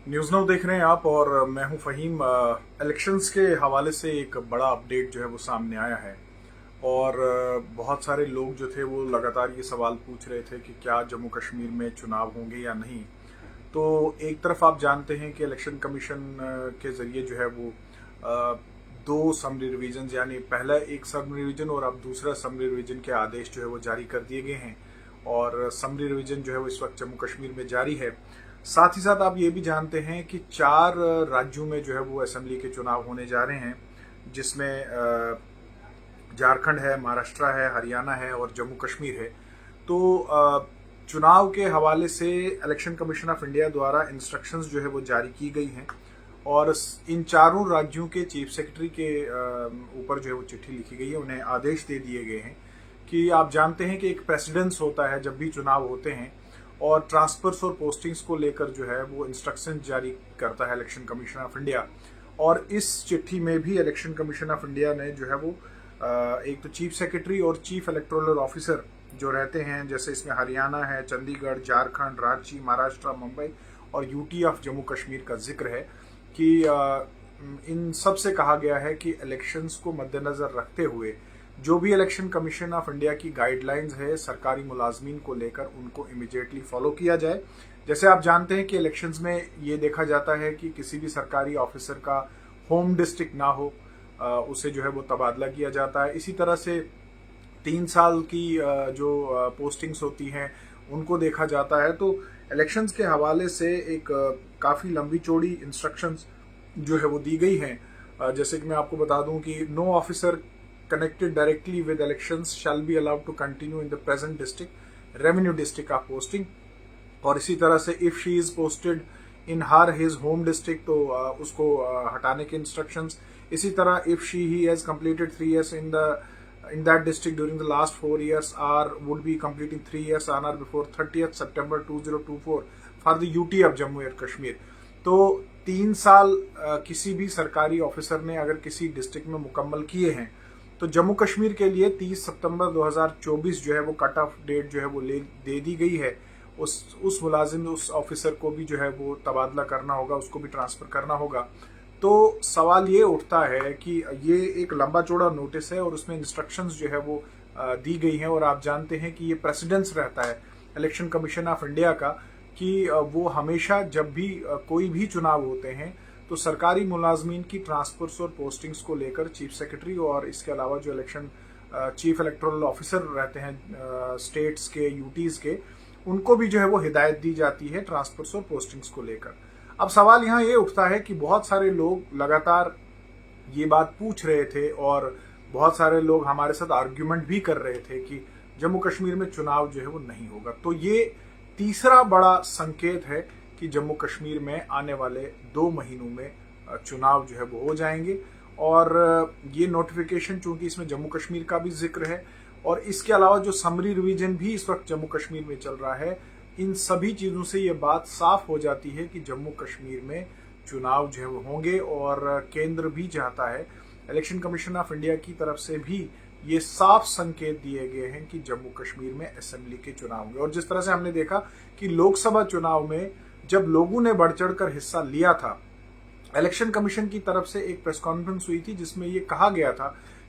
News now देख रहे हैं आप और मैं हूं फ़हीम। इलेक्शंस के हवाले से एक बड़ा अपडेट जो है वो सामने आया है और बहुत सारे लोग जो थे वो लगातार ये सवाल पूछ रहे थे कि क्या जम्मू कश्मीर में चुनाव होंगे या नहीं। तो एक तरफ आप जानते हैं कि इलेक्शन कमीशन के ज़रिए जो है वो दो समरी रिवीजन यानी पहला एक समरी रिवीजन और अब दूसरा समरी रिवीजन के आदेश जो है वो जारी कर दिए गए हैं और समरी रिवीजन जो है वो इस वक्त जम्मू कश्मीर में जारी है। साथ ही साथ आप ये भी जानते हैं कि 4 राज्यों में जो है वो असेंबली के चुनाव होने जा रहे हैं, जिसमें झारखंड है, महाराष्ट्र है, हरियाणा है और जम्मू कश्मीर है। तो चुनाव के हवाले से इलेक्शन कमीशन ऑफ इंडिया द्वारा इंस्ट्रक्शंस जो है वो जारी की गई हैं और इन चारों राज्यों के चीफ सेक्रेटरी के ऊपर जो है वो चिट्ठी लिखी गई है, उन्हें आदेश दे दिए गए हैं कि आप जानते हैं कि एक प्रेसिडेंस होता है जब भी चुनाव होते हैं और ट्रांसफर्स और पोस्टिंग्स को लेकर जो है वो इंस्ट्रक्शन जारी करता है इलेक्शन कमीशन ऑफ इंडिया। और इस चिट्ठी में भी इलेक्शन कमीशन ऑफ इंडिया ने जो है वो एक तो चीफ सेक्रेटरी और चीफ इलेक्टोरल ऑफिसर जो रहते हैं, जैसे इसमें हरियाणा है, चंडीगढ़, झारखंड, रांची, महाराष्ट्र, मुंबई और यूटी ऑफ जम्मू कश्मीर का जिक्र है कि इन सब से कहा गया है कि इलेक्शंस को मद्देनजर रखते हुए जो भी इलेक्शन कमीशन ऑफ इंडिया की गाइडलाइंस है सरकारी मुलाजमीन को लेकर उनको इमीडिएटली फॉलो किया जाए। जैसे आप जानते हैं कि इलेक्शंस में ये देखा जाता है कि किसी भी सरकारी ऑफिसर का होम डिस्ट्रिक्ट ना हो, उसे जो है वो तबादला किया जाता है। इसी तरह से 3 साल की जो पोस्टिंग्स होती हैं उनको देखा जाता है। तो इलेक्शंस के हवाले से एक काफ़ी लंबी चौड़ी इंस्ट्रक्शंस जो है वो दी गई हैं। जैसे कि मैं आपको बता दूं कि no officer connected directly with elections shall be allowed to continue in the present district revenue district of posting। और इसी तरह से if she is posted in her his home district तो उसको हटाने के इंस्ट्रक्शंस। इसी तरह if he has completed 3 years in that district during the last 4 years or would be completing 3 years on or before 30th September 2024 for the UT of Jammu and Kashmir। तो 3 साल किसी भी सरकारी ऑफिसर ने अगर किसी डिस्ट्रिक्ट में मुकम्मल किए हैं तो जम्मू कश्मीर के लिए 30 सितंबर 2024 जो है वो कट ऑफ डेट जो है वो दे दी गई है। उस मुलाजिम उस ऑफिसर को भी जो है वो तबादला करना होगा, उसको भी ट्रांसफर करना होगा। तो सवाल ये उठता है कि ये एक लंबा चौड़ा नोटिस है और उसमें इंस्ट्रक्शंस जो है वो दी गई हैं और आप जानते हैं कि ये प्रेसिडेंस रहता है इलेक्शन कमीशन ऑफ इंडिया का कि वो हमेशा जब भी कोई भी चुनाव होते हैं तो सरकारी मुलाजमीन की ट्रांसफर्स और पोस्टिंग्स को लेकर चीफ सेक्रेटरी और इसके अलावा जो इलेक्शन चीफ इलेक्टोरल ऑफिसर रहते हैं स्टेट्स के, यूटीज के, उनको भी जो है वो हिदायत दी जाती है ट्रांसफर्स और पोस्टिंग्स को लेकर। अब सवाल यहाँ ये उठता है कि बहुत सारे लोग लगातार ये बात पूछ रहे थे और बहुत सारे लोग हमारे साथ आर्ग्यूमेंट भी कर रहे थे कि जम्मू कश्मीर में चुनाव जो है वो नहीं होगा। तो ये तीसरा बड़ा संकेत है कि जम्मू कश्मीर में आने वाले 2 महीनों में चुनाव जो है वो हो जाएंगे। और ये नोटिफिकेशन चूंकि इसमें जम्मू कश्मीर का भी जिक्र है और इसके अलावा जो समरी रिवीजन भी इस वक्त जम्मू कश्मीर में चल रहा है, इन सभी चीज़ों से ये बात साफ हो जाती है कि जम्मू कश्मीर में चुनाव जो है वो होंगे और केंद्र भी चाहता है, इलेक्शन कमीशन ऑफ इंडिया की तरफ से भी ये साफ संकेत दिए गए हैं कि जम्मू कश्मीर में असेंबली के चुनाव होंगे। और जिस तरह से हमने देखा कि लोकसभा चुनाव में जब लोगों ने बढ़ चढ़कर हिस्सा लिया था, इलेक्शन कमीशन की तरफ से एक प्रेस कॉन्फ्रेंस हुई थी जिसमें यह कहा गया था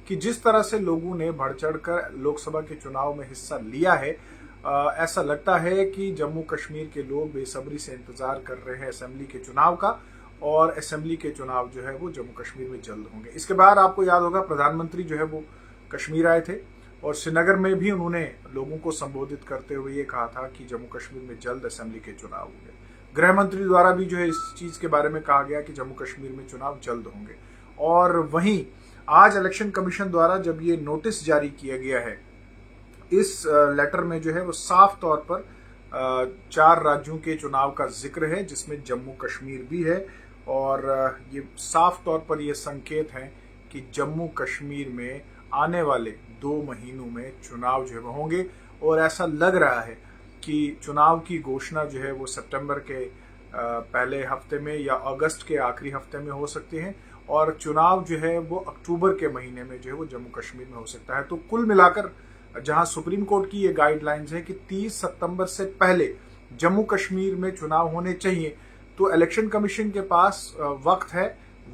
कि जिस तरह से लोगों ने बढ़ चढ़कर लोकसभा के चुनाव में हिस्सा लिया है, ऐसा लगता है कि जम्मू कश्मीर के लोग बेसब्री से इंतजार कर रहे हैं असेंबली के चुनाव का और असेंबली के चुनाव जो है वो जम्मू कश्मीर में जल्द होंगे। इसके बाद आपको याद होगा प्रधानमंत्री जो है वो कश्मीर आए थे और श्रीनगर में भी उन्होंने लोगों को संबोधित करते हुए ये कहा था कि जम्मू कश्मीर में जल्द असेंबली के चुनाव होंगे। गृह मंत्री द्वारा भी जो है इस चीज के बारे में कहा गया कि जम्मू कश्मीर में चुनाव जल्द होंगे। और वहीं आज इलेक्शन कमीशन द्वारा जब ये नोटिस जारी किया गया है, इस लेटर में जो है वो साफ तौर पर 4 राज्यों के चुनाव का जिक्र है जिसमें जम्मू कश्मीर भी है और ये साफ तौर पर ये संकेत है कि जम्मू कश्मीर में आने वाले 2 महीनों में चुनाव जो है वो होंगे। और ऐसा लग रहा है कि चुनाव की घोषणा जो है वो सितंबर के पहले हफ्ते में या अगस्त के आखिरी हफ्ते में हो सकते हैं और चुनाव जो है वो अक्टूबर के महीने में जो है वो जम्मू कश्मीर में हो सकता है। तो कुल मिलाकर जहां सुप्रीम कोर्ट की ये गाइडलाइंस है कि 30 सितंबर से पहले जम्मू कश्मीर में चुनाव होने चाहिए, तो इलेक्शन कमीशन के पास वक्त है,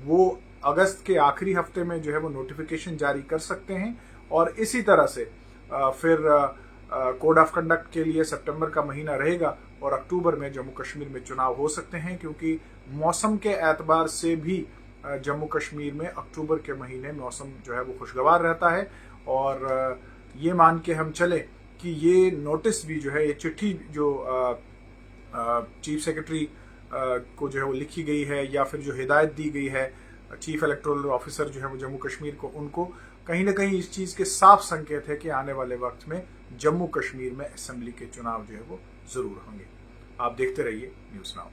वो अगस्त के आखिरी हफ्ते में जो है वो नोटिफिकेशन जारी कर सकते हैं और इसी तरह से फिर कोड ऑफ कंडक्ट के लिए सितंबर का महीना रहेगा और अक्टूबर में जम्मू कश्मीर में चुनाव हो सकते हैं, क्योंकि मौसम के एतबार से भी जम्मू कश्मीर में अक्टूबर के महीने मौसम जो है वो खुशगवार रहता है। और ये मान के हम चले कि ये नोटिस भी जो है, ये चिट्ठी जो चीफ सेक्रेटरी को जो है वो लिखी गई है या फिर जो हिदायत दी गई है चीफ इलेक्टोरल ऑफिसर जो है वो जम्मू कश्मीर को, उनको कहीं ना कहीं इस चीज़ के साफ संकेत है कि आने वाले वक्त में जम्मू कश्मीर में असेंबली के चुनाव जो है वो ज़रूर होंगे। आप देखते रहिए न्यूज़ नाउ।